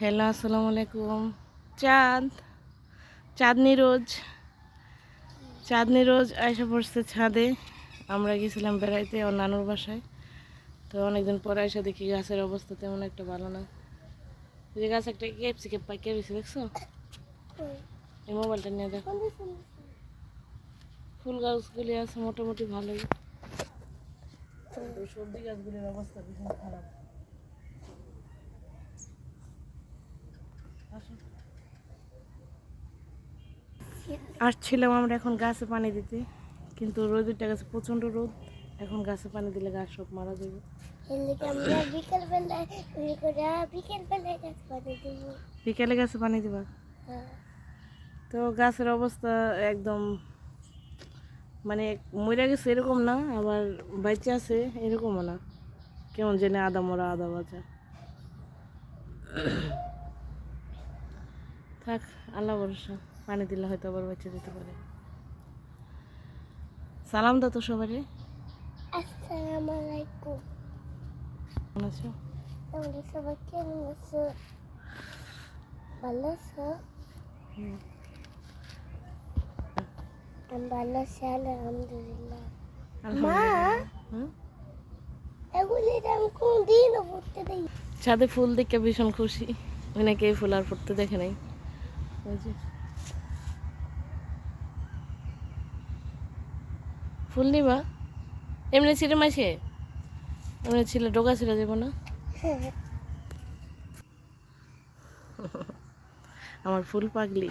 Hello, আসসালামু আলাইকুম। চাঁদ চাঁদনি রোজ আয়সা পড়ছে ছাদে। আমরা গেছিলাম বেড়াইতে ওর নানুর বাসায়। তো অনেকদিন পরে আয়সা দেখি গাছের অবস্থা তেমন একটা ভালো না। যে গাছ একটা ক্যাপসিকাম পাইকে রয়েছে, দেখছো? এই মোবাইলটা নিয়ে দেখো। ফুল গাছগুলি আছে মোটামুটি ভালোই, সবজি গাছগুলির অবস্থা ভীষণ খারাপ। আসছিলাম আমরা এখন গাছে পানি দিতে, কিন্তু রোদের গাছে প্রচণ্ড রোদ। এখন গাছে পানি দিলে গাছ সব মারা যাবে। বিকেলে গাছে পানি দিবা? তো গাছের অবস্থা একদম মানে মরে গেছে এরকম না, আবার বাইচে আছে এরকমও না, কেমন জানি আদা মরা আদা বাজা। থাক, আল্লাহ ভরসা, পানি দিলে হয়তো আবার বেঁচে যেতে পারে। সালাম দাও তো সবাই। আসসালামু আলাইকুম। কেমন আছো? তোমরা সবাই কেমন আছো? ভালো আছো? আমি ভালো আছি, আলহামদুলিল্লাহ। মা, এগুলি আমি কোনদিনও পড়তে দেই। ছাদে ফুল দেখে ভীষণ খুশি, অনেকে এই ফুল আর ফুটতে দেখে নাই। ওই যে ফুল নিবা, এমনি ছিঁড়ে মাসে এমনি ছিল ডোকা ছিঁড়ে যাবো না। আমার ফুল পাগলি।